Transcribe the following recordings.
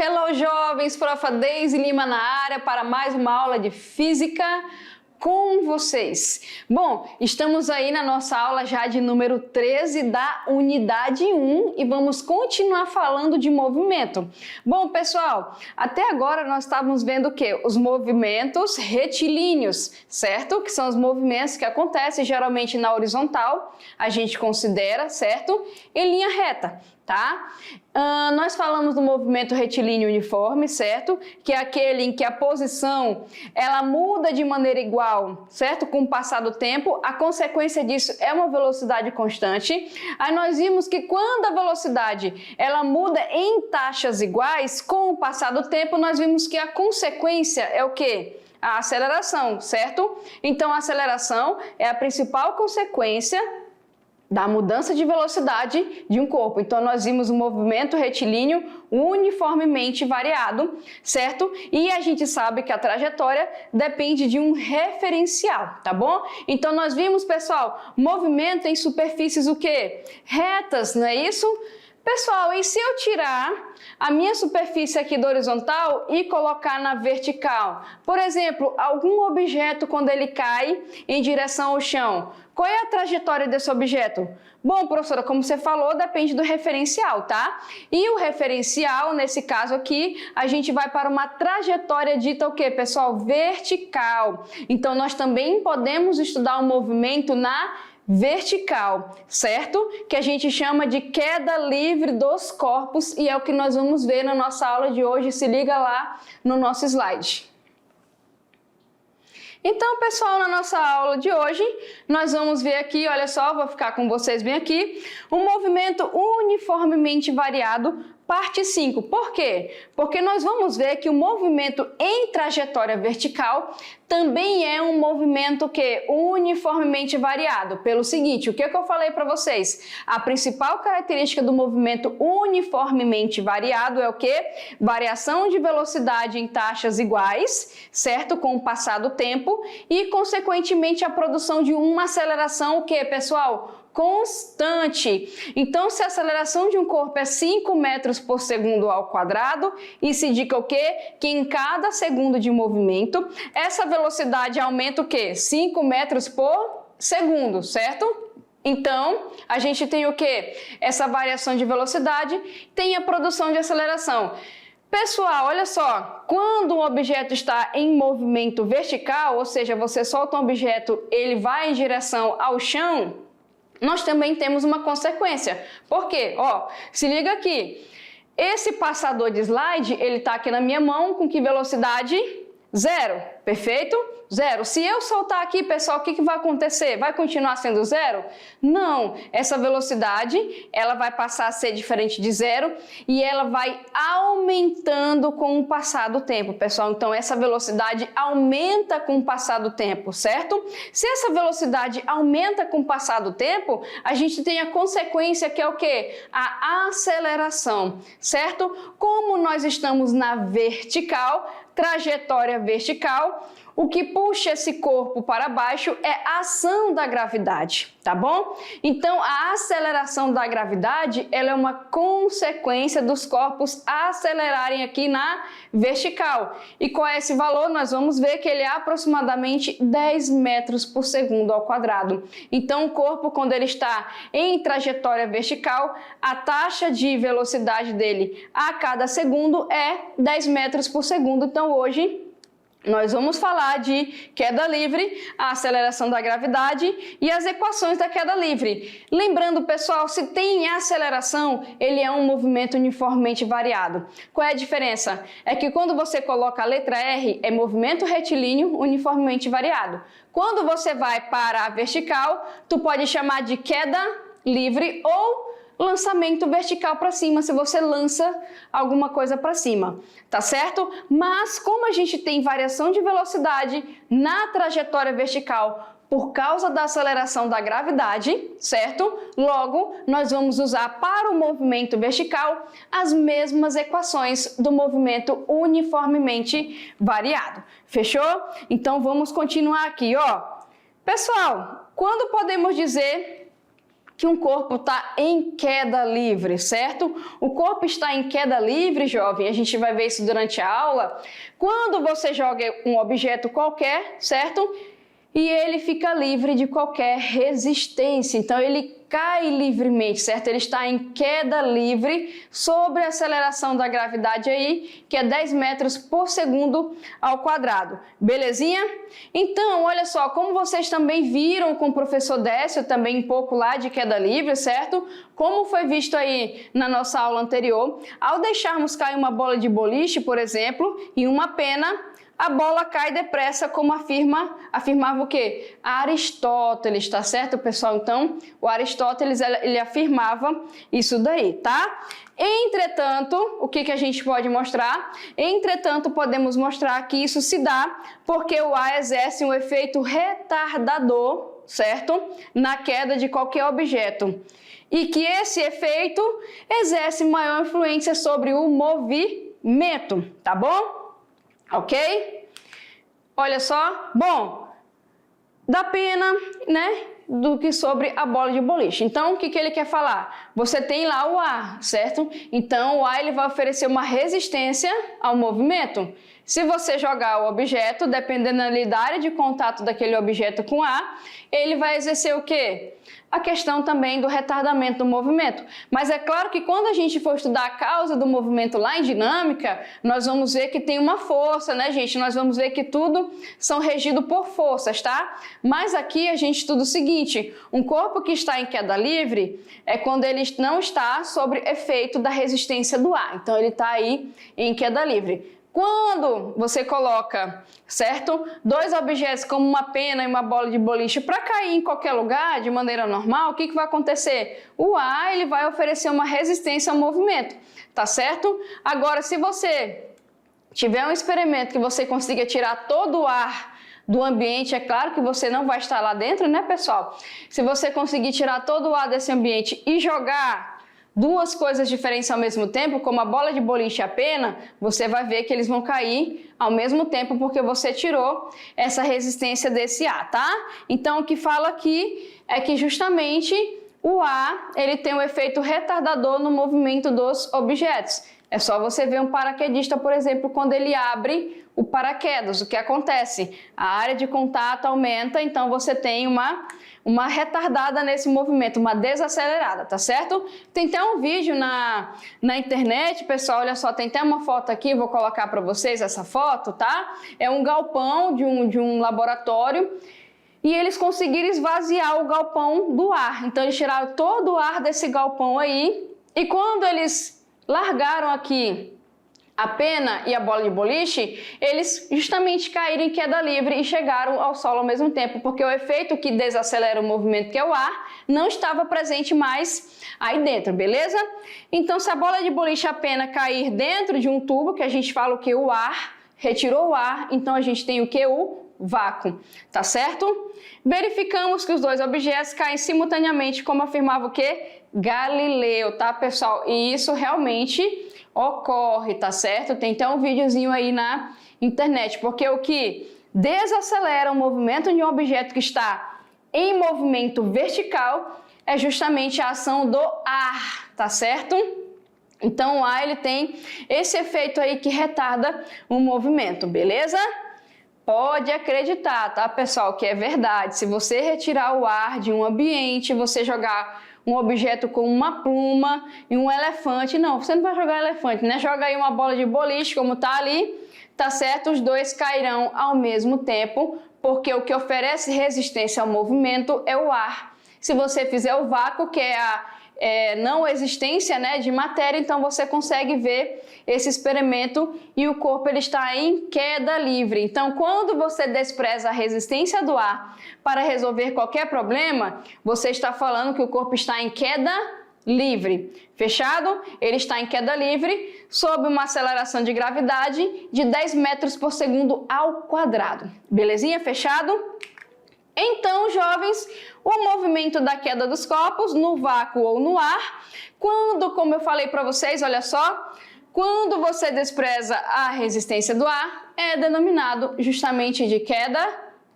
Hello, jovens! Prof. Deise Lima na área para mais uma aula de Física com vocês. Bom, estamos aí na nossa aula já de número 13 da unidade 1 e vamos continuar falando de movimento. Bom, pessoal, até agora nós estávamos vendo o quê? Os movimentos retilíneos, certo? Que são os movimentos que acontecem geralmente na horizontal, a gente considera, certo? Em linha reta, tá? Nós falamos do movimento retilíneo uniforme, certo? Que é aquele em que a posição ela muda de maneira igual, certo? Com o passar do tempo, a consequência disso é uma velocidade constante. Aí nós vimos que quando a velocidade ela muda em taxas iguais, com o passar do tempo, nós vimos que a consequência é o quê? A aceleração, certo? Então a aceleração é a principal consequência da mudança de velocidade de um corpo. Então, nós vimos um movimento retilíneo uniformemente variado, certo? E a gente sabe que a trajetória depende de um referencial, tá bom? Então, nós vimos, pessoal, movimento em superfícies o quê? Retas, não é isso? Pessoal, e se eu tirar a minha superfície aqui do horizontal e colocar na vertical? Por exemplo, algum objeto quando ele cai em direção ao chão, qual é a trajetória desse objeto? Bom, professora, como você falou, depende do referencial, tá? E o referencial, nesse caso aqui, a gente vai para uma trajetória dita o quê, pessoal? Vertical. Então, nós também podemos estudar o movimento na vertical, certo? Que a gente chama de queda livre dos corpos e é o que nós vamos ver na nossa aula de hoje. Se liga lá no nosso slide. Então, pessoal, na nossa aula de hoje, nós vamos ver aqui, olha só, vou ficar com vocês bem aqui, um movimento uniformemente variado, parte 5. Por quê? Porque nós vamos ver que o movimento em trajetória vertical também é um movimento que uniformemente variado. Pelo seguinte, o que eu falei para vocês? A principal característica do movimento uniformemente variado é o quê? Variação de velocidade em taxas iguais, certo? Com o passar do tempo e, consequentemente, a produção de uma aceleração, o quê, pessoal? Constante. Então, se a aceleração de um corpo é 5 metros por segundo ao quadrado, isso indica o quê? Que em cada segundo de movimento, essa velocidade aumenta o quê? 5 metros por segundo, certo? Então, a gente tem o quê? Essa variação de velocidade tem a produção de aceleração. Pessoal, olha só, quando um objeto está em movimento vertical, ou seja, você solta um objeto, ele vai em direção ao chão, nós também temos uma consequência. Por quê? Ó, se liga aqui. Esse passador de slide, ele está aqui na minha mão, com que velocidade? 0. Perfeito? 0. Se eu soltar aqui, pessoal, o que vai acontecer? Vai continuar sendo 0? Não. Essa velocidade, ela vai passar a ser diferente de 0 e ela vai aumentando com o passar do tempo, pessoal. Então, essa velocidade aumenta com o passar do tempo, certo? Se essa velocidade aumenta com o passar do tempo, a gente tem a consequência que é o quê? A aceleração, certo? Como nós estamos na vertical, trajetória vertical, o que puxa esse corpo para baixo é a ação da gravidade, tá bom? Então, a aceleração da gravidade, ela é uma consequência dos corpos acelerarem aqui na vertical. E qual é esse valor? Nós vamos ver que ele é aproximadamente 10 metros por segundo ao quadrado. Então, o corpo, quando ele está em trajetória vertical, a taxa de velocidade dele a cada segundo é 10 metros por segundo. Então, hoje, nós vamos falar de queda livre, a aceleração da gravidade e as equações da queda livre. Lembrando, pessoal, se tem aceleração, ele é um movimento uniformemente variado. Qual é a diferença? É que quando você coloca a letra R, é movimento retilíneo uniformemente variado. Quando você vai para a vertical, tu pode chamar de queda livre ou lançamento vertical para cima, se você lança alguma coisa para cima, tá certo? Mas como a gente tem variação de velocidade na trajetória vertical por causa da aceleração da gravidade, certo? Logo, nós vamos usar para o movimento vertical as mesmas equações do movimento uniformemente variado. Fechou? Então vamos continuar aqui, ó. Pessoal, quando podemos dizer que um corpo está em queda livre, certo? O corpo está em queda livre, jovem, a gente vai ver isso durante a aula, quando você joga um objeto qualquer, certo? E ele fica livre de qualquer resistência, então ele cai livremente, certo? Ele está em queda livre sobre a aceleração da gravidade aí, que é 10 metros por segundo ao quadrado. Belezinha? Então, olha só, como vocês também viram com o professor Décio, também um pouco lá de queda livre, certo? Como foi visto aí na nossa aula anterior, ao deixarmos cair uma bola de boliche, por exemplo, e uma pena, a bola cai depressa, como afirmava o quê? Aristóteles, tá certo, pessoal? Então, o Aristóteles, ele afirmava isso daí, tá? Entretanto, o que a gente pode mostrar? Entretanto, podemos mostrar que isso se dá porque o ar exerce um efeito retardador, certo? Na queda de qualquer objeto. E que esse efeito exerce maior influência sobre o movimento, tá bom? Ok? Olha só. Bom, dá pena, né? Do que sobre a bola de boliche. Então, o que ele quer falar? Você tem lá o ar, certo? Então, o ar ele vai oferecer uma resistência ao movimento. Se você jogar o objeto, dependendo da área de contato daquele objeto com o ar, ele vai exercer o quê? A questão também do retardamento do movimento. Mas é claro que quando a gente for estudar a causa do movimento lá em dinâmica, nós vamos ver que tem uma força, né, gente? Nós vamos ver que tudo são regidos por forças, tá? Mas aqui a gente estuda o seguinte, um corpo que está em queda livre é quando ele não está sob efeito da resistência do ar. Então ele está aí em queda livre. Quando você coloca, certo, dois objetos como uma pena e uma bola de boliche para cair em qualquer lugar de maneira normal, o que vai acontecer? O ar ele vai oferecer uma resistência ao movimento, tá certo? Agora, se você tiver um experimento que você consiga tirar todo o ar do ambiente, é claro que você não vai estar lá dentro, né, pessoal? Se você conseguir tirar todo o ar desse ambiente e jogar duas coisas diferentes ao mesmo tempo, como a bola de boliche e a pena, você vai ver que eles vão cair ao mesmo tempo porque você tirou essa resistência desse ar, tá? Então, o que fala aqui é que justamente o ar, ele tem um efeito retardador no movimento dos objetos. É só você ver um paraquedista, por exemplo, quando ele abre o paraquedas, o que acontece? A área de contato aumenta, então você tem uma retardada nesse movimento, uma desacelerada, tá certo? Tem até um vídeo na internet, pessoal, olha só, tem até uma foto aqui, vou colocar para vocês essa foto, tá? É um galpão de um laboratório e eles conseguiram esvaziar o galpão do ar. Então eles tiraram todo o ar desse galpão aí e quando eles largaram aqui a pena e a bola de boliche, eles justamente caíram em queda livre e chegaram ao solo ao mesmo tempo, porque o efeito que desacelera o movimento, que é o ar, não estava presente mais aí dentro, beleza? Então, se a bola de boliche e a pena cair dentro de um tubo, que a gente fala o que? O ar, retirou o ar, então a gente tem o que? O vácuo, tá certo? Verificamos que os dois objetos caem simultaneamente, como afirmava o que? Galileu, tá, pessoal? E isso realmente ocorre, tá certo? Tem até um videozinho aí na internet, porque o que desacelera o movimento de um objeto que está em movimento vertical é justamente a ação do ar, tá certo? Então o ar ele tem esse efeito aí que retarda o movimento, beleza? Pode acreditar, tá, pessoal, que é verdade. Se você retirar o ar de um ambiente, você jogar um objeto com uma pluma e um elefante, não, você não vai jogar elefante, né? Joga aí uma bola de boliche, como tá ali, tá certo? Os dois cairão ao mesmo tempo, porque o que oferece resistência ao movimento é o ar. Se você fizer o vácuo, que é a não existência, né, de matéria, então você consegue ver esse experimento e o corpo ele está em queda livre. Então, quando você despreza a resistência do ar para resolver qualquer problema, você está falando que o corpo está em queda livre. Fechado? Ele está em queda livre sob uma aceleração de gravidade de 10 metros por segundo ao quadrado. Belezinha? Fechado? Então, jovens, o movimento da queda dos corpos no vácuo ou no ar, quando, como eu falei para vocês, olha só, quando você despreza a resistência do ar, é denominado justamente de queda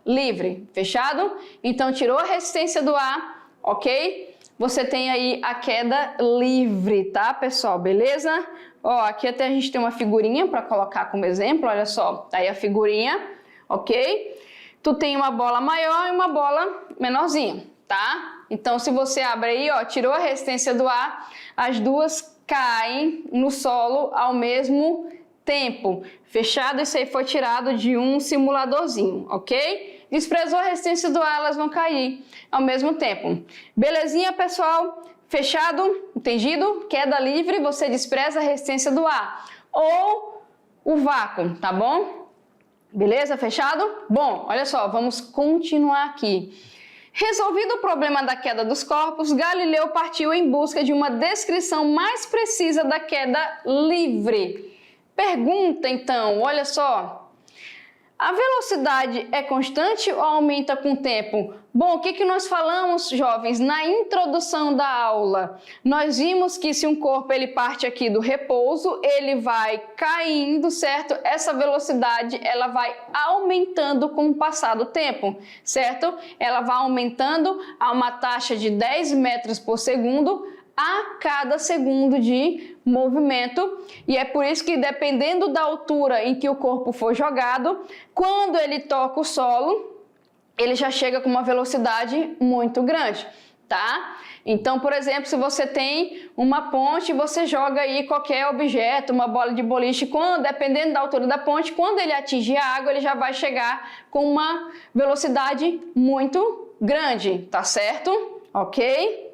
livre, fechado? Então, tirou a resistência do ar, ok? você tem aí a queda livre, tá, pessoal? Beleza? Ó, aqui até a gente tem uma figurinha para colocar como exemplo, olha só. Tá aí a figurinha, ok? Tu tem uma bola maior e uma bola menorzinha, tá? Então, se você abre aí, ó, tirou a resistência do ar, as duas caem no solo ao mesmo tempo. Fechado, isso aí foi tirado de um simuladorzinho, ok? Desprezou a resistência do ar, elas vão cair ao mesmo tempo. Belezinha, pessoal? Fechado? Entendido? Queda livre, você despreza a resistência do ar. Ou o vácuo, tá bom? Beleza? Fechado? Bom, olha só, vamos continuar aqui. Resolvido o problema da queda dos corpos, Galileu partiu em busca de uma descrição mais precisa da queda livre. Pergunta, então, olha só. A velocidade é constante ou aumenta com o tempo? Bom, o que nós falamos, jovens, na introdução da aula? Nós vimos que se um corpo ele parte aqui do repouso, ele vai caindo, certo? Essa velocidade ela vai aumentando com o passar do tempo, certo? Ela vai aumentando a uma taxa de 10 metros por segundo a cada segundo de movimento, e é por isso que dependendo da altura em que o corpo for jogado, quando ele toca o solo, ele já chega com uma velocidade muito grande, tá? Então, por exemplo, se você tem uma ponte, você joga aí qualquer objeto, uma bola de boliche, dependendo da altura da ponte, quando ele atingir a água, ele já vai chegar com uma velocidade muito grande, tá certo? Ok?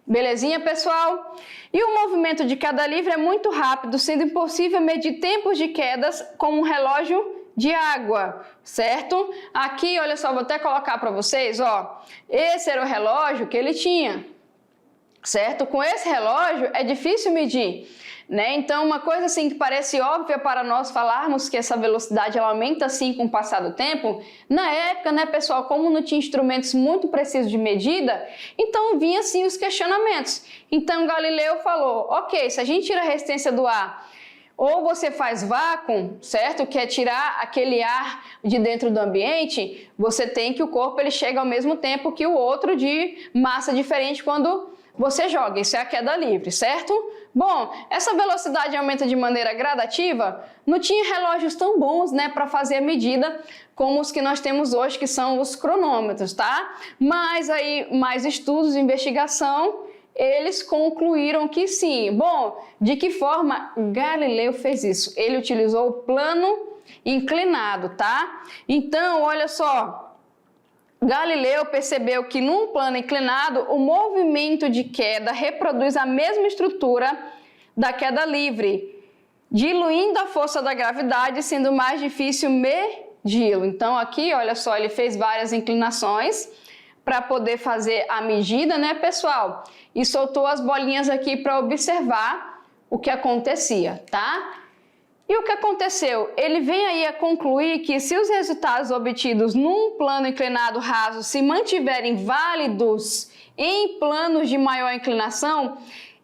Belezinha, pessoal? E o movimento de queda livre é muito rápido, sendo impossível medir tempos de quedas com um relógio de água, certo? Aqui, olha só, vou até colocar para vocês, ó. Esse era o relógio que ele tinha, certo? Com esse relógio é difícil medir, né? Então, uma coisa assim que parece óbvia para nós falarmos que essa velocidade ela aumenta assim com o passar do tempo, na época, né, pessoal, como não tinha instrumentos muito precisos de medida, então vinha assim os questionamentos. Então, Galileu falou, ok, se a gente tira a resistência do ar, ou você faz vácuo, certo? Que é tirar aquele ar de dentro do ambiente, você tem que o corpo ele chega ao mesmo tempo que o outro de massa diferente quando você joga. Isso é a queda livre, certo? Bom, essa velocidade aumenta de maneira gradativa, não tinha relógios tão bons, né, para fazer a medida como os que nós temos hoje, que são os cronômetros, tá? Mas aí, mais estudos, investigação, eles concluíram que sim. Bom, de que forma Galileu fez isso? Ele utilizou o plano inclinado, tá? Então, olha só, Galileu percebeu que num plano inclinado, o movimento de queda reproduz a mesma estrutura da queda livre, diluindo a força da gravidade, sendo mais difícil medi-lo. Então, aqui, olha só, ele fez várias inclinações para poder fazer a medida, né, pessoal? E soltou as bolinhas aqui para observar o que acontecia, tá? E o que aconteceu? Ele vem aí a concluir que se os resultados obtidos num plano inclinado raso se mantiverem válidos em planos de maior inclinação,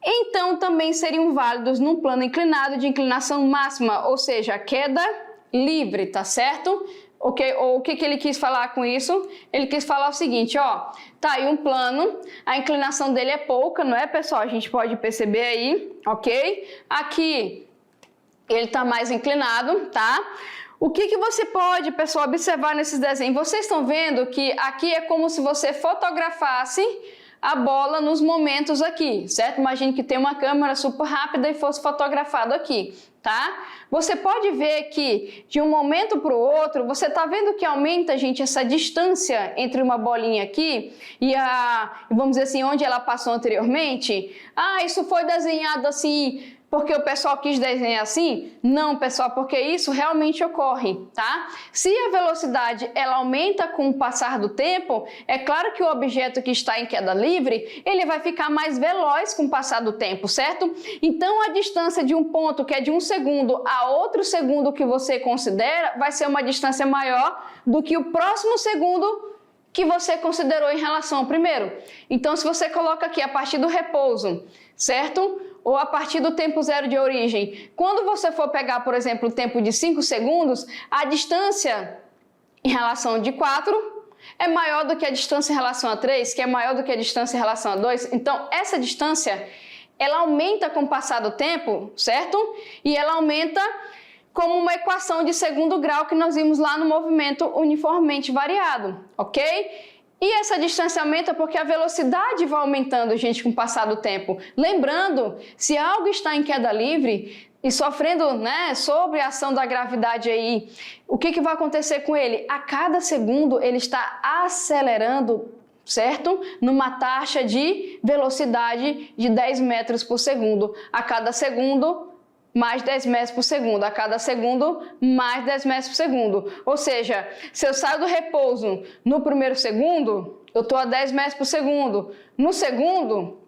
então também seriam válidos num plano inclinado de inclinação máxima, ou seja, a queda livre, tá certo? Okay? Ou o que ele quis falar com isso? Ele quis falar o seguinte, ó, tá aí um plano, a inclinação dele é pouca, não é, pessoal? A gente pode perceber aí, ok? Aqui ele tá mais inclinado, tá? O que você pode, pessoal, observar nesses desenhos? Vocês estão vendo que aqui é como se você fotografasse a bola nos momentos aqui, certo? Imagine que tem uma câmera super rápida e fosse fotografado aqui, tá? Você pode ver que de um momento para o outro, você tá vendo que aumenta, gente, essa distância entre uma bolinha aqui e vamos dizer assim, onde ela passou anteriormente? Ah, isso foi desenhado assim porque o pessoal quis desenhar assim? Não, pessoal, porque isso realmente ocorre, tá? Se a velocidade ela aumenta com o passar do tempo, é claro que o objeto que está em queda livre, ele vai ficar mais veloz com o passar do tempo, certo? Então, a distância de um ponto que é de 1 segundo a outro segundo que você considera, vai ser uma distância maior do que o próximo segundo que você considerou em relação ao primeiro. Então, se você coloca aqui a partir do repouso, certo? Ou a partir do tempo zero de origem. Quando você for pegar, por exemplo, o tempo de 5 segundos, a distância em relação de 4 é maior do que a distância em relação a 3, que é maior do que a distância em relação a 2. Então, essa distância, ela aumenta com o passar do tempo, certo? E ela aumenta como uma equação de segundo grau que nós vimos lá no movimento uniformemente variado, ok? E essa distância aumenta porque a velocidade vai aumentando, gente, com o passar do tempo. Lembrando, se algo está em queda livre e sofrendo, né, sobre a ação da gravidade aí, o que vai acontecer com ele? A cada segundo ele está acelerando, certo? Numa taxa de velocidade de 10 metros por segundo. A cada segundo, mais 10 metros por segundo. A cada segundo, mais 10 metros por segundo. Ou seja, se eu saio do repouso no primeiro segundo, eu estou a 10 metros por segundo. No segundo,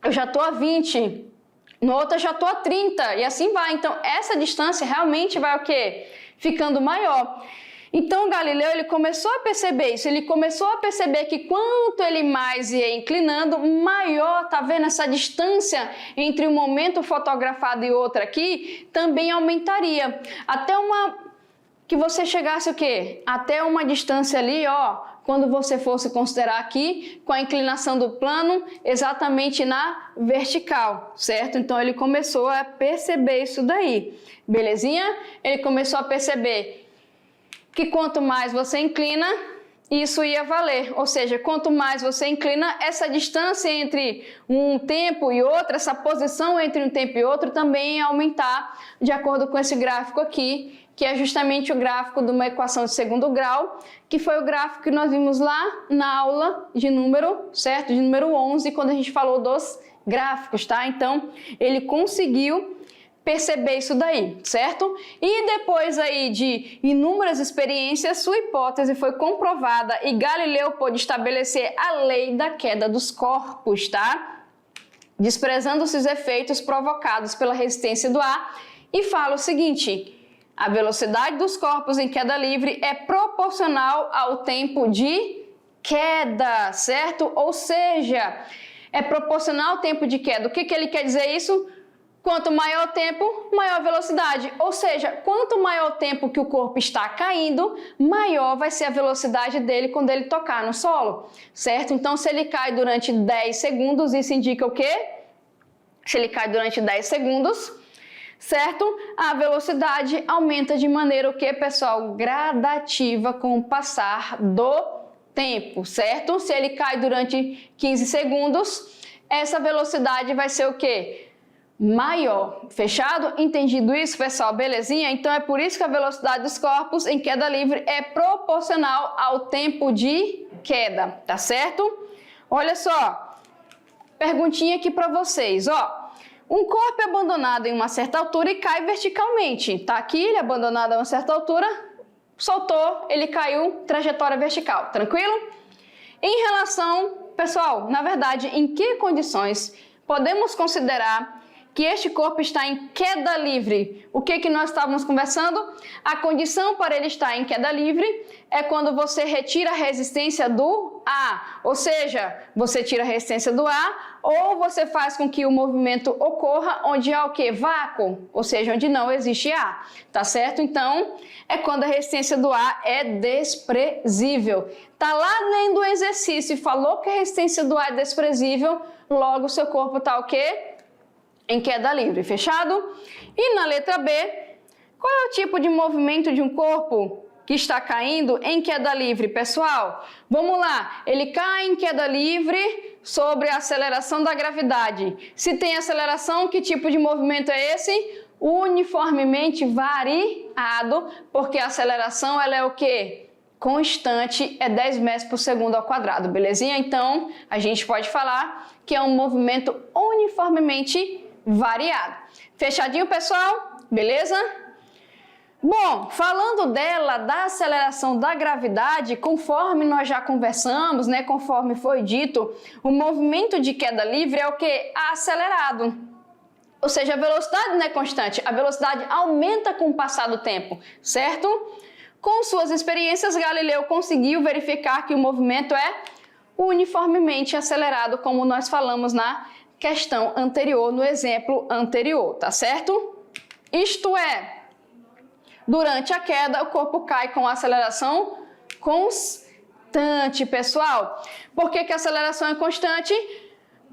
eu já estou a 20. No outro, eu já estou a 30. E assim vai. Então, essa distância realmente vai o quê? Ficando maior. Então, Galileu, ele começou a perceber isso, ele começou a perceber que quanto ele mais ia inclinando, maior, tá vendo, essa distância entre um momento fotografado e outro aqui, também aumentaria. Até que você chegasse o quê? Até uma distância ali, ó, quando você fosse considerar aqui, com a inclinação do plano exatamente na vertical, certo? Então, ele começou a perceber isso daí, belezinha? Ele começou a perceber que quanto mais você inclina, isso ia valer. Ou seja, quanto mais você inclina, essa distância entre um tempo e outro, essa posição entre um tempo e outro também ia aumentar, de acordo com esse gráfico aqui, que é justamente o gráfico de uma equação de segundo grau, que foi o gráfico que nós vimos lá na aula de número, certo? De número 11, quando a gente falou dos gráficos, tá? Então, ele conseguiu perceber isso daí, certo? E depois aí de inúmeras experiências, sua hipótese foi comprovada e Galileu pôde estabelecer a lei da queda dos corpos, tá? Desprezando os efeitos provocados pela resistência do ar, e fala o seguinte: a velocidade dos corpos em queda livre é proporcional ao tempo de queda, certo? Ou seja, é proporcional ao tempo de queda. O que ele quer dizer isso? Quanto maior o tempo, maior velocidade. Ou seja, quanto maior o tempo que o corpo está caindo, maior vai ser a velocidade dele quando ele tocar no solo, certo? Então, se ele cai durante 10 segundos, isso indica o quê? Se ele cai durante 10 segundos, certo? A velocidade aumenta de maneira o quê, pessoal? Gradativa com o passar do tempo, certo? Se ele cai durante 15 segundos, essa velocidade vai ser o quê? Maior. Fechado? Entendido isso, pessoal? Belezinha? Então é por isso que a velocidade dos corpos em queda livre é proporcional ao tempo de queda, tá certo? Olha só, perguntinha aqui para vocês, ó. Um corpo é abandonado em uma certa altura e cai verticalmente. Tá aqui, ele é abandonado a uma certa altura, soltou, ele caiu, trajetória vertical. Tranquilo? Em relação, pessoal, na verdade, em que condições podemos considerar que este corpo está em queda livre? O que nós estávamos conversando? A condição para ele estar em queda livre é quando você retira a resistência do ar, ou seja, você tira a resistência do ar ou você faz com que o movimento ocorra onde há o que? Vácuo, ou seja, onde não existe ar, tá certo? Então, é quando a resistência do ar é desprezível. Tá lá dentro do exercício e falou que a resistência do ar é desprezível, logo o seu corpo tá o quê? Em queda livre, fechado? E na letra B, qual é o tipo de movimento de um corpo que está caindo em queda livre, pessoal? Vamos lá, ele cai em queda livre sobre a aceleração da gravidade. Se tem aceleração, que tipo de movimento é esse? Uniformemente variado, porque a aceleração ela é o quê? Constante, é 10 metros por segundo ao quadrado, belezinha? Então, a gente pode falar que é um movimento uniformemente variado. Fechadinho, pessoal? Beleza? Bom, falando dela, da aceleração da gravidade, conforme nós já conversamos, né, conforme foi dito, o movimento de queda livre é o que? Acelerado. Ou seja, a velocidade não é constante, a velocidade aumenta com o passar do tempo, certo? Com suas experiências, Galileu conseguiu verificar que o movimento é uniformemente acelerado, como nós falamos na questão anterior, no exemplo anterior, tá certo? Isto é, durante a queda, o corpo cai com aceleração constante, pessoal. Por que que a aceleração é constante?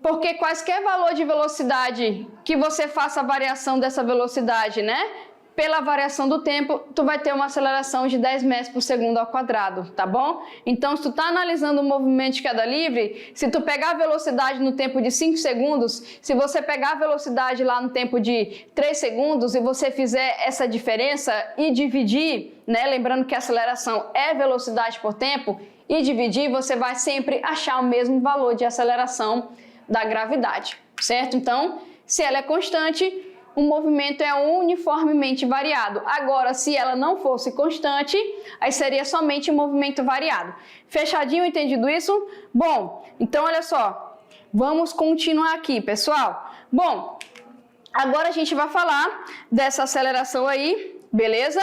Porque quaisquer valor de velocidade que você faça a variação dessa velocidade, né? Pela variação do tempo, tu vai ter uma aceleração de 10 metros por segundo ao quadrado, tá bom? Então, se tu tá analisando o movimento de queda livre, se tu pegar a velocidade no tempo de 5 segundos, se você pegar a velocidade lá no tempo de 3 segundos e você fizer essa diferença e dividir, né? Lembrando que a aceleração é velocidade por tempo, e dividir, você vai sempre achar o mesmo valor de aceleração da gravidade, certo? Então, se ela é constante, o movimento é uniformemente variado. Agora, se ela não fosse constante, aí seria somente um movimento variado. Fechadinho, entendido isso? Bom, então olha só, vamos continuar aqui, pessoal. Bom, agora a gente vai falar dessa aceleração aí, beleza?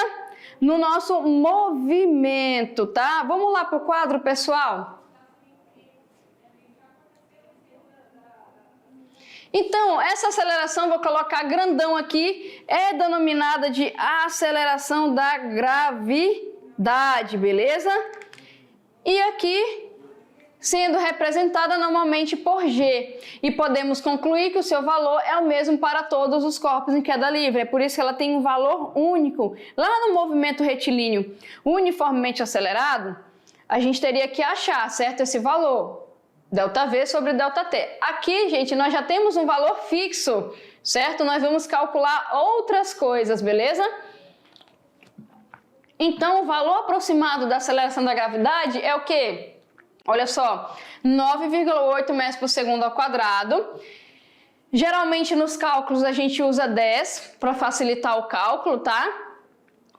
No nosso movimento, tá? Vamos lá para o quadro, pessoal? Então, essa aceleração, vou colocar grandão aqui, é denominada de aceleração da gravidade, beleza? E aqui, sendo representada normalmente por G. E podemos concluir que o seu valor é o mesmo para todos os corpos em queda livre. É por isso que ela tem um valor único. Lá no movimento retilíneo uniformemente acelerado, a gente teria que achar, certo, esse valor. ΔV sobre ΔT. Aqui, gente, nós já temos um valor fixo, certo? Nós vamos calcular outras coisas, beleza? Então, o valor aproximado da aceleração da gravidade é o quê? Olha só, 9,8 metros por segundo ao quadrado. Geralmente, nos cálculos, a gente usa 10 para facilitar o cálculo, tá?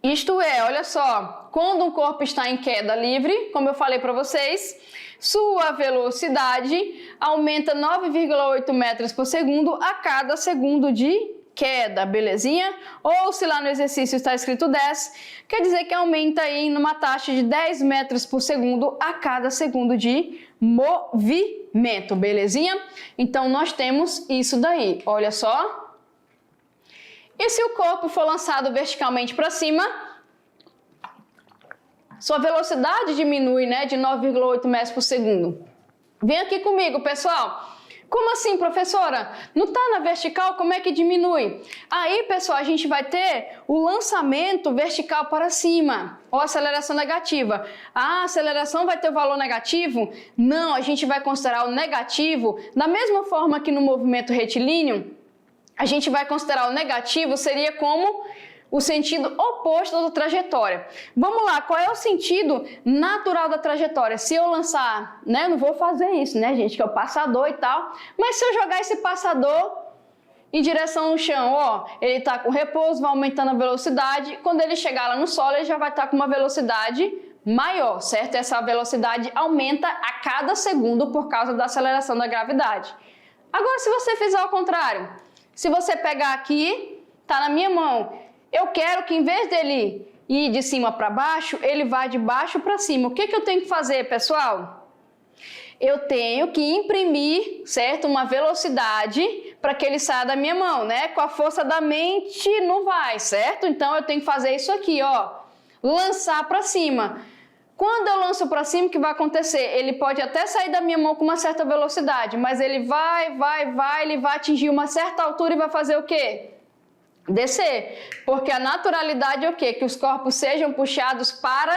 Isto é, olha só, quando um corpo está em queda livre, como eu falei para vocês, sua velocidade aumenta 9,8 metros por segundo a cada segundo de queda, belezinha? Ou se lá no exercício está escrito 10, quer dizer que aumenta aí numa taxa de 10 metros por segundo a cada segundo de movimento, belezinha? Então, nós temos isso daí, olha só. E se o corpo for lançado verticalmente para cima, sua velocidade diminui, né, de 9,8 metros por segundo. Vem aqui comigo, pessoal. Como assim, professora? Não está na vertical, como é que diminui? Aí, pessoal, a gente vai ter o lançamento vertical para cima, ou aceleração negativa. A aceleração vai ter o valor negativo? Não, a gente vai considerar o negativo da mesma forma que no movimento retilíneo. A gente vai considerar o negativo, seria como o sentido oposto da trajetória. Vamos lá, qual é o sentido natural da trajetória? Se eu lançar, né, eu não vou fazer isso, né, gente, que é o passador e tal, mas se eu jogar esse passador em direção no chão, ó, ele tá com repouso, vai aumentando a velocidade, quando ele chegar lá no solo, ele já vai estar com uma velocidade maior, certo? Essa velocidade aumenta a cada segundo por causa da aceleração da gravidade. Agora, se você fizer ao contrário, se você pegar aqui, tá na minha mão, eu quero que em vez dele ir de cima para baixo, ele vá de baixo para cima. O que eu tenho que fazer, pessoal? Eu tenho que imprimir, certo, uma velocidade para que ele saia da minha mão, né? Com a força da mente não vai, certo? Então eu tenho que fazer isso aqui, ó, lançar para cima. Quando eu lanço para cima, o que vai acontecer? Ele pode até sair da minha mão com uma certa velocidade, mas ele vai, ele vai atingir uma certa altura e vai fazer o quê? Descer. Porque a naturalidade é o quê? Que os corpos sejam puxados para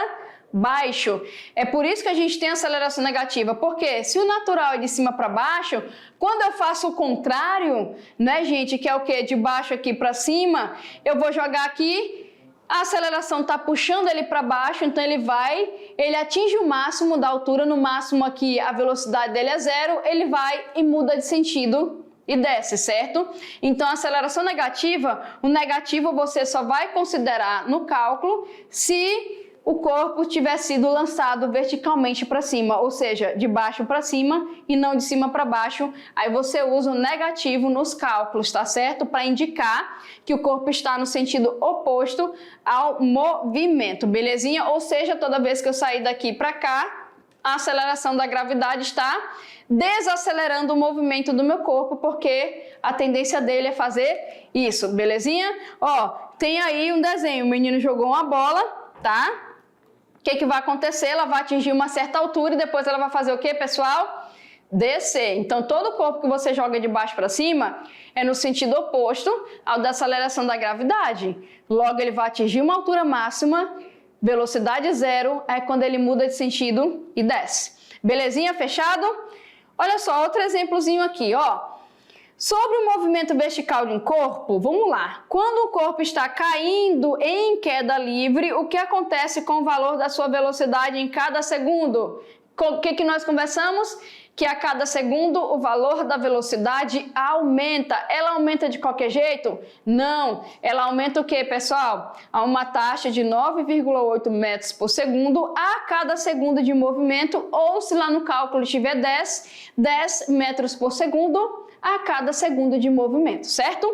baixo. É por isso que a gente tem aceleração negativa. Porque se o natural é de cima para baixo, quando eu faço o contrário, né, gente, que é o quê? De baixo aqui para cima, eu vou jogar aqui. A aceleração está puxando ele para baixo, então ele atinge o máximo da altura, no máximo aqui a velocidade dele é 0, ele vai e muda de sentido e desce, certo? Então a aceleração negativa, o negativo você só vai considerar no cálculo se o corpo tiver sido lançado verticalmente para cima, ou seja, de baixo para cima e não de cima para baixo. Aí você usa o negativo nos cálculos, tá certo? Para indicar que o corpo está no sentido oposto ao movimento, belezinha? Ou seja, toda vez que eu sair daqui para cá, a aceleração da gravidade está desacelerando o movimento do meu corpo, porque a tendência dele é fazer isso, belezinha? Ó, tem aí um desenho, o menino jogou uma bola, tá? o que vai acontecer? Ela vai atingir uma certa altura e depois ela vai fazer o quê, pessoal? Descer. Então, todo corpo que você joga de baixo para cima é no sentido oposto ao da aceleração da gravidade. Logo, ele vai atingir uma altura máxima, velocidade zero, é quando ele muda de sentido e desce. Belezinha? Fechado? Olha só, outro exemplozinho aqui, ó. Sobre o movimento vertical de um corpo, vamos lá. Quando o corpo está caindo em queda livre, o que acontece com o valor da sua velocidade em cada segundo? O que nós conversamos? Que a cada segundo o valor da velocidade aumenta. Ela aumenta de qualquer jeito? Não. Ela aumenta o quê, pessoal? A uma taxa de 9,8 metros por segundo a cada segundo de movimento, ou se lá no cálculo tiver 10 metros por segundo a cada segundo de movimento, certo?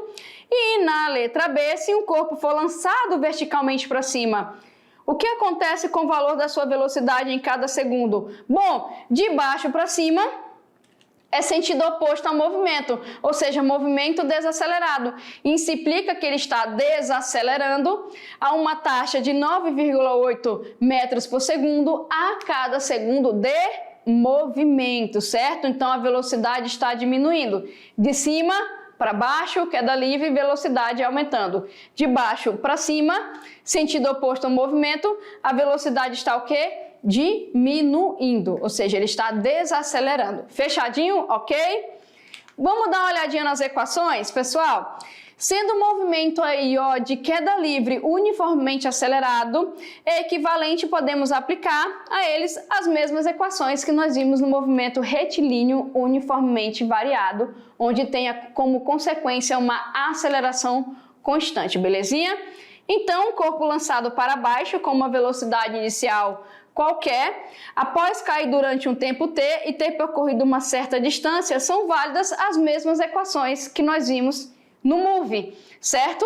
E na letra B, se um corpo for lançado verticalmente para cima, o que acontece com o valor da sua velocidade em cada segundo? Bom, de baixo para cima é sentido oposto ao movimento, ou seja, movimento desacelerado. Isso implica que ele está desacelerando a uma taxa de 9,8 metros por segundo a cada segundo de movimento, certo? Então a velocidade está diminuindo. De cima para baixo, queda livre, velocidade aumentando. De baixo para cima, sentido oposto ao movimento, a velocidade está o quê? Diminuindo, ou seja, ele está desacelerando. Fechadinho, ok? Vamos dar uma olhadinha nas equações, pessoal? Sendo o movimento aí, ó, de queda livre uniformemente acelerado, é equivalente, podemos aplicar a eles as mesmas equações que nós vimos no movimento retilíneo uniformemente variado, onde tem como consequência uma aceleração constante, belezinha? Então, o corpo lançado para baixo com uma velocidade inicial qualquer, após cair durante um tempo t e ter percorrido uma certa distância, são válidas as mesmas equações que nós vimos no MOVE, certo?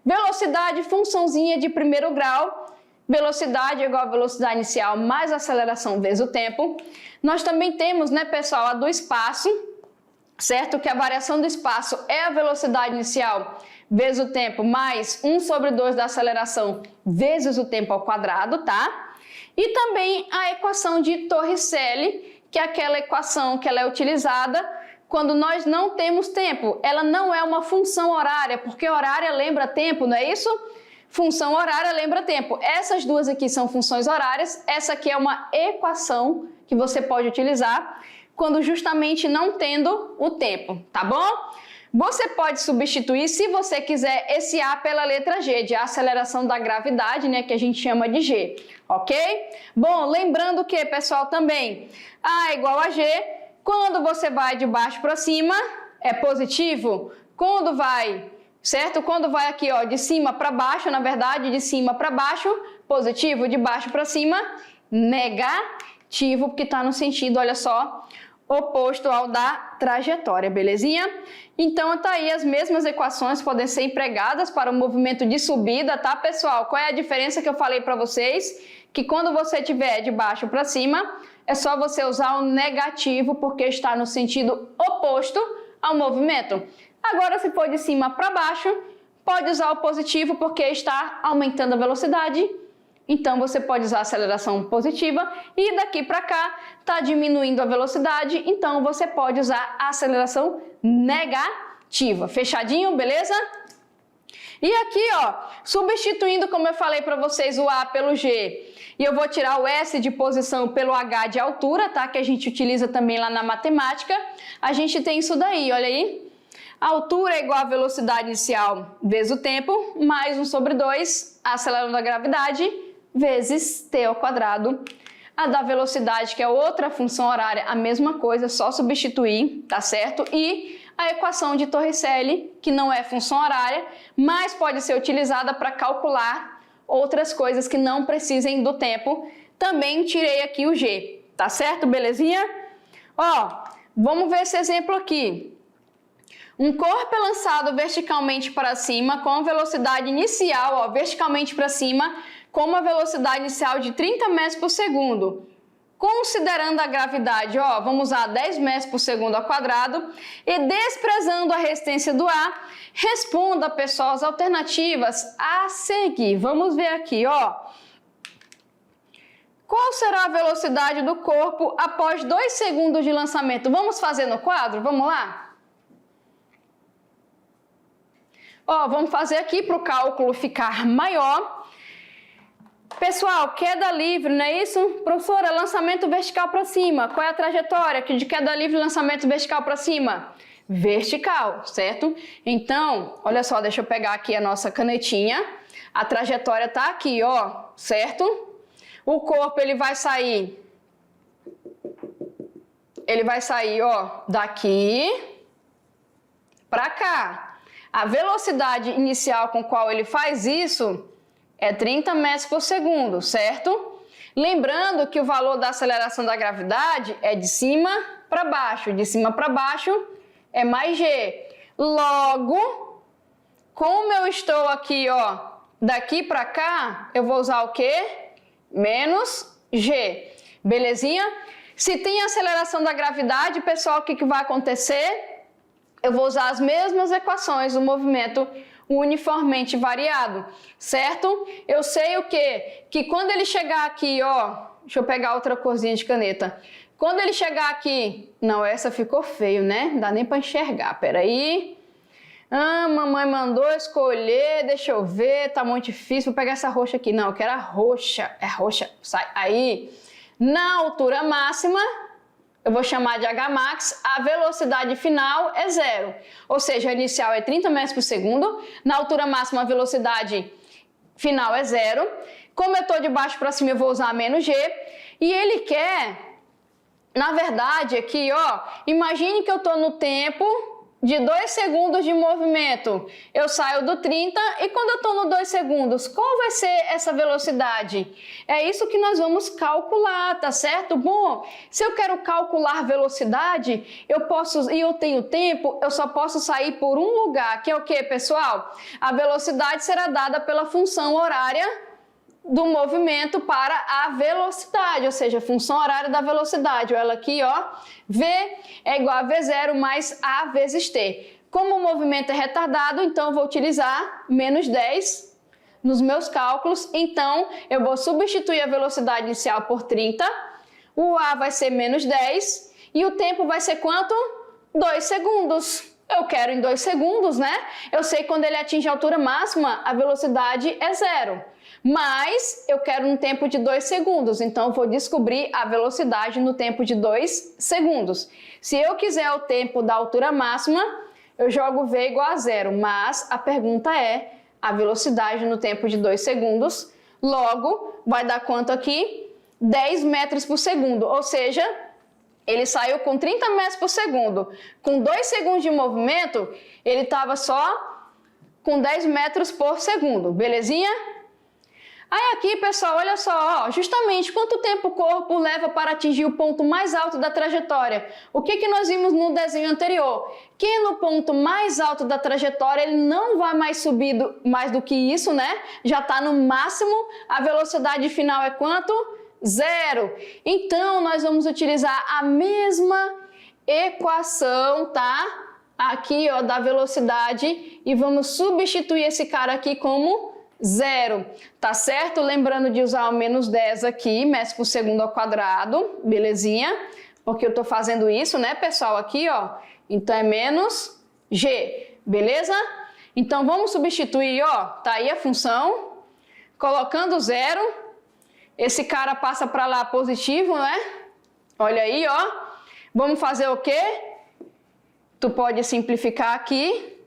Velocidade, funçãozinha de primeiro grau, velocidade é igual a velocidade inicial mais aceleração vezes o tempo. Nós também temos, né, pessoal, a do espaço, certo? Que a variação do espaço é a velocidade inicial vezes o tempo mais 1/2 da aceleração vezes o tempo ao quadrado, tá? E também a equação de Torricelli, que é aquela equação que ela é utilizada quando nós não temos tempo. Ela não é uma função horária, porque horária lembra tempo, não é isso? Função horária lembra tempo. Essas duas aqui são funções horárias, essa aqui é uma equação que você pode utilizar quando justamente não tendo o tempo, tá bom? Você pode substituir, se você quiser, esse A pela letra G, de aceleração da gravidade, né, que a gente chama de G, ok? Bom, lembrando que, pessoal, também A é igual a G, quando você vai de baixo para cima, é positivo. Quando vai, certo? Quando vai aqui, ó, de cima para baixo, na verdade, de cima para baixo, positivo, de baixo para cima, negativo, porque está no sentido, olha só, oposto ao da trajetória, belezinha? Então, tá aí, as mesmas equações podem ser empregadas para o movimento de subida, tá, pessoal? Qual é a diferença que eu falei para vocês? Que quando você estiver de baixo para cima, é só você usar o negativo, porque está no sentido oposto ao movimento. Agora, se for de cima para baixo, pode usar o positivo, porque está aumentando a velocidade. Então, você pode usar a aceleração positiva e daqui para cá está diminuindo a velocidade, então você pode usar a aceleração negativa. Fechadinho, beleza? E aqui, ó, substituindo, como eu falei para vocês, o A pelo G, e eu vou tirar o S de posição pelo H de altura, tá? Que a gente utiliza também lá na matemática. A gente tem isso daí, olha aí. A altura é igual a velocidade inicial vezes o tempo, mais 1/2, a aceleração da gravidade, vezes t ao quadrado. A da velocidade, que é outra função horária, a mesma coisa, só substituir, tá certo? E a equação de Torricelli, que não é função horária, mas pode ser utilizada para calcular outras coisas que não precisem do tempo. Também tirei aqui o G, tá certo? Belezinha? Ó, vamos ver esse exemplo aqui. Um corpo é lançado verticalmente para cima com a velocidade inicial, ó, verticalmente para cima, com uma velocidade inicial de 30 metros por segundo. Considerando a gravidade, ó, vamos usar 10 metros por segundo ao quadrado e desprezando a resistência do ar, responda, pessoal, as alternativas a seguir. Vamos ver aqui, ó. Qual será a velocidade do corpo após 2 segundos de lançamento? Vamos fazer no quadro? Vamos lá? Ó, vamos fazer aqui para o cálculo ficar maior. Pessoal, queda livre, não é isso? Professora, lançamento vertical para cima. Qual é a trajetória de queda livre e lançamento vertical para cima? Vertical, certo? Então, olha só, deixa eu pegar aqui a nossa canetinha. A trajetória tá aqui, ó, certo? O corpo, ele vai sair, ó, daqui para cá. A velocidade inicial com qual ele faz isso é 30 metros por segundo, certo? Lembrando que o valor da aceleração da gravidade é de cima para baixo. De cima para baixo é mais g. Logo, como eu estou aqui, ó, daqui para cá, eu vou usar o quê? Menos g. Belezinha? Se tem aceleração da gravidade, pessoal, o que vai acontecer? Eu vou usar as mesmas equações do movimento uniformemente variado, certo? Eu sei o quê? Que quando ele chegar aqui, ó, deixa eu pegar outra corzinha de caneta. Quando ele chegar aqui, não, essa ficou feio, né? Não dá nem para enxergar, peraí. Ah, mamãe mandou escolher, deixa eu ver, tá muito difícil, vou pegar essa roxa aqui. Não, eu quero a roxa, é roxa, sai. Aí, na altura máxima, eu vou chamar de Hmax, a velocidade final é 0. Ou seja, a inicial é 30 metros por segundo, na altura máxima a velocidade final é 0. Como eu estou de baixo para cima, eu vou usar menos g. E ele quer, na verdade, aqui, ó, imagine que eu estou no tempo de 2 segundos de movimento. Eu saio do 30 e quando eu estou no 2 segundos, qual vai ser essa velocidade? É isso que nós vamos calcular, tá certo? Bom, se eu quero calcular velocidade, eu posso, e eu tenho tempo, eu só posso sair por um lugar, que é o que, pessoal? A velocidade será dada pela função horária do movimento para a velocidade, ou seja, a função horária da velocidade. Olha aqui, ó, V é igual a V0 mais A vezes T. Como o movimento é retardado, então eu vou utilizar menos 10 nos meus cálculos. Então, eu vou substituir a velocidade inicial por 30, o A vai ser menos 10 e o tempo vai ser quanto? 2 segundos. Eu quero em 2 segundos, né? Eu sei que quando ele atinge a altura máxima, a velocidade é 0. Mas eu quero um tempo de 2 segundos, então eu vou descobrir a velocidade no tempo de 2 segundos. Se eu quiser o tempo da altura máxima, eu jogo V igual a 0, mas a pergunta é a velocidade no tempo de 2 segundos, logo vai dar quanto aqui? 10 metros por segundo, ou seja, ele saiu com 30 metros por segundo. Com 2 segundos de movimento, ele estava só com 10 metros por segundo, belezinha? Aí aqui, pessoal, olha só, ó, justamente quanto tempo o corpo leva para atingir o ponto mais alto da trajetória? O que nós vimos no desenho anterior? Que no ponto mais alto da trajetória ele não vai mais subir mais do que isso, né? Já está no máximo, a velocidade final é quanto? 0. Então, nós vamos utilizar a mesma equação, tá? Aqui, ó, da velocidade e vamos substituir esse cara aqui como 0, tá certo? Lembrando de usar o menos 10 aqui, metros por segundo ao quadrado, belezinha? Porque eu tô fazendo isso, né, pessoal, aqui, ó. Então, é menos g, beleza? Então, vamos substituir, ó, tá aí a função, colocando 0, esse cara passa para lá positivo, né? Olha aí, ó. Vamos fazer o quê? Tu pode simplificar aqui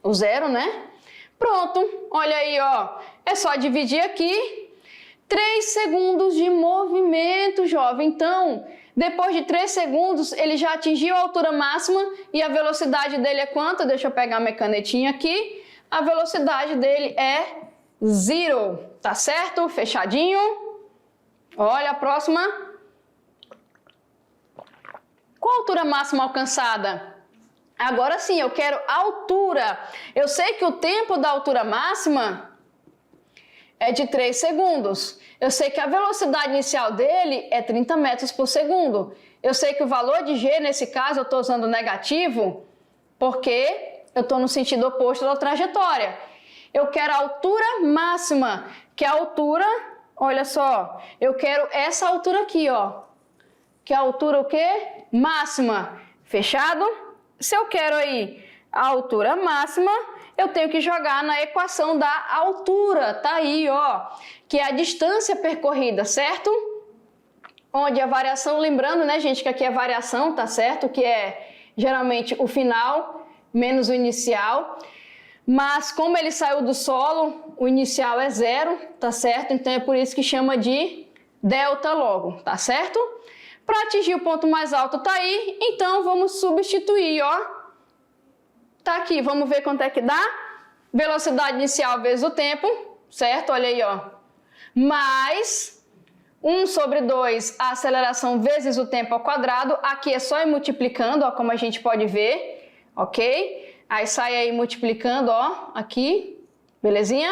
o 0, né? Pronto, olha aí, ó, é só dividir aqui, 3 segundos de movimento, jovem. Então, depois de 3 segundos, ele já atingiu a altura máxima e a velocidade dele é quanto? Deixa eu pegar minha canetinha aqui. A velocidade dele é 0, tá certo? Fechadinho. Olha a próxima. Qual a altura máxima alcançada? Agora sim, eu quero altura. Eu sei que o tempo da altura máxima é de 3 segundos. Eu sei que a velocidade inicial dele é 30 metros por segundo. Eu sei que o valor de g, nesse caso, eu estou usando negativo, porque eu estou no sentido oposto da trajetória. Eu quero a altura máxima, que é a altura, olha só, eu quero essa altura aqui, ó. Que é a altura o quê? Máxima. Fechado? Se eu quero aí a altura máxima, eu tenho que jogar na equação da altura, tá aí, ó, que é a distância percorrida, certo? Onde a variação, lembrando, né, gente, que aqui é variação, tá certo? Que é geralmente o final menos o inicial. Mas como ele saiu do solo, o inicial é 0, tá certo? Então é por isso que chama de delta logo, tá certo? Para atingir o ponto mais alto tá aí, então vamos substituir, ó. Tá aqui, vamos ver quanto é que dá. Velocidade inicial vezes o tempo, certo? Olha aí, ó. Mais 1/2 a aceleração vezes o tempo ao quadrado. Aqui é só ir multiplicando, ó, como a gente pode ver, ok? Aí sai aí multiplicando, ó, aqui, belezinha?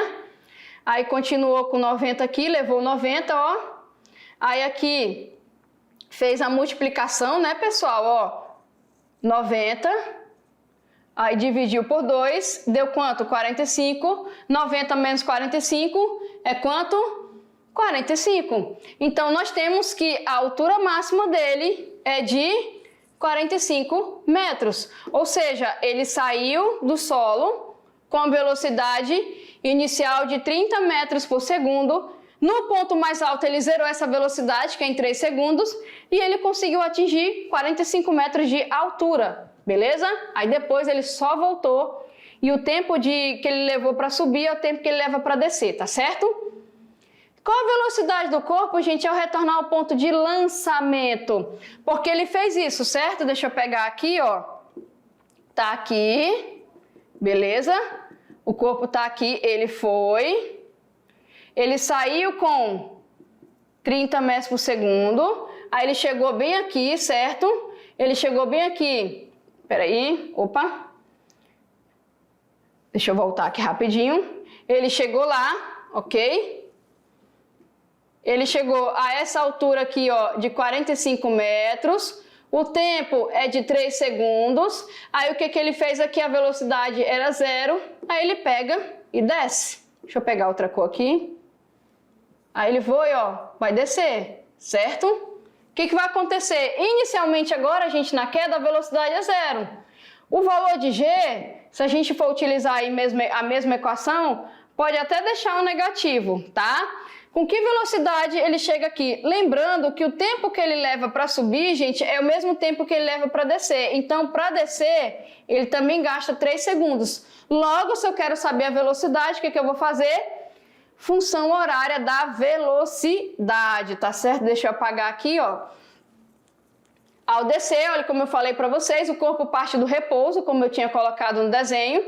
Aí continuou com 90 aqui, levou 90, ó. Aí aqui fez a multiplicação, né, pessoal, ó, 90, aí dividiu por 2, deu quanto? 45, 90 menos 45 é quanto? 45. Então, nós temos que a altura máxima dele é de 45 metros, ou seja, ele saiu do solo com a velocidade inicial de 30 metros por segundo. No ponto mais alto ele zerou essa velocidade, que é em 3 segundos, e ele conseguiu atingir 45 metros de altura, beleza? Aí depois ele só voltou, e o tempo que ele levou para subir é o tempo que ele leva para descer, tá certo? Qual a velocidade do corpo, gente, ao retornar ao ponto de lançamento? Porque ele fez isso, certo? Deixa eu pegar aqui, ó. Tá aqui, beleza? O corpo tá aqui, ele foi... Ele saiu com 30 metros por segundo, aí ele chegou bem aqui, certo? Ele chegou bem aqui. Peraí, opa. Deixa eu voltar aqui rapidinho. Ele chegou lá, ok? Ele chegou a essa altura aqui, ó, de 45 metros. O tempo é de 3 segundos. Aí o que que ele fez aqui? A velocidade era 0. Aí ele pega e desce. Deixa eu pegar outra cor aqui. Aí ele foi, ó, vai descer, certo? O que que vai acontecer? Inicialmente agora, gente, na queda a velocidade é 0. O valor de G, se a gente for utilizar aí a mesma equação, pode até deixar um negativo, tá? Com que velocidade ele chega aqui? Lembrando que o tempo que ele leva para subir, gente, é o mesmo tempo que ele leva para descer. Então, para descer, ele também gasta 3 segundos. Logo, se eu quero saber a velocidade, o que que eu vou fazer? Função horária da velocidade, tá certo? Deixa eu apagar aqui, ó. Ao descer, olha como eu falei para vocês, o corpo parte do repouso, como eu tinha colocado no desenho.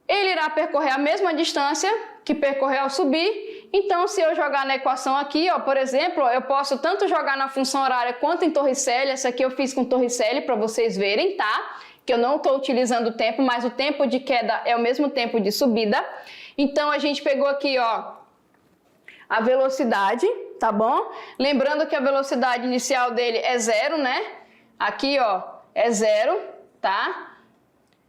Ele irá percorrer a mesma distância que percorreu ao subir. Então, se eu jogar na equação aqui, ó, por exemplo, eu posso tanto jogar na função horária quanto em Torricelli. Essa aqui eu fiz com Torricelli para vocês verem, tá? Que eu não estou utilizando o tempo, mas o tempo de queda é o mesmo tempo de subida. Então, a gente pegou aqui, ó, a velocidade, tá bom? Lembrando que a velocidade inicial dele é 0, né? Aqui, ó, é 0, tá?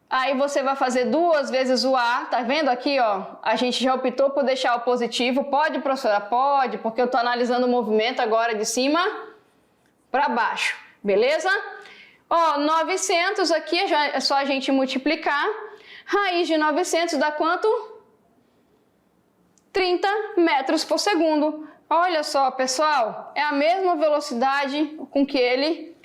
Aí você vai fazer 2 vezes o A, tá vendo aqui, ó? A gente já optou por deixar o positivo. Pode, professora? Pode, porque eu tô analisando o movimento agora de cima para baixo, beleza? Ó, 900 aqui é só a gente multiplicar. Raiz de 900 dá quanto? 30 metros por segundo. Olha só, pessoal, é a mesma velocidade com que ele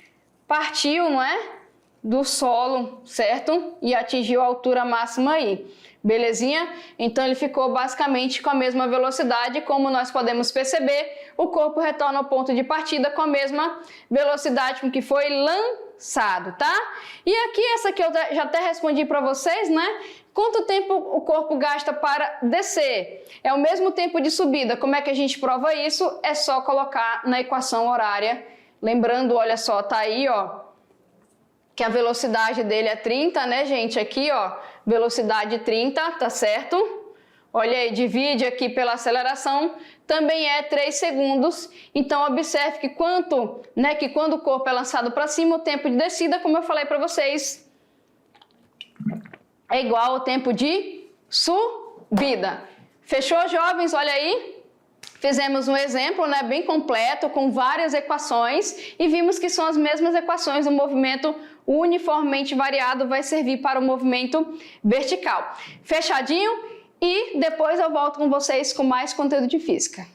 partiu, não é? Do solo, certo? E atingiu a altura máxima aí. Belezinha? Então ele ficou basicamente com a mesma velocidade. Como nós podemos perceber, o corpo retorna ao ponto de partida com a mesma velocidade com que foi lançado, tá? E aqui, essa aqui eu já até respondi para vocês, né? Quanto tempo o corpo gasta para descer? É o mesmo tempo de subida. Como é que a gente prova isso? É só colocar na equação horária. Lembrando, olha só, tá aí, ó, que a velocidade dele é 30, né, gente? Aqui, ó, velocidade 30, tá certo? Olha aí, divide aqui pela aceleração, também é 3 segundos. Então, observe que que quando o corpo é lançado para cima, o tempo de descida, como eu falei para vocês, é igual ao tempo de subida. Fechou, jovens? Olha aí. Fizemos um exemplo, né, bem completo, com várias equações e vimos que são as mesmas equações do movimento uniformemente variado vai servir para o movimento vertical. Fechadinho? E depois eu volto com vocês com mais conteúdo de física.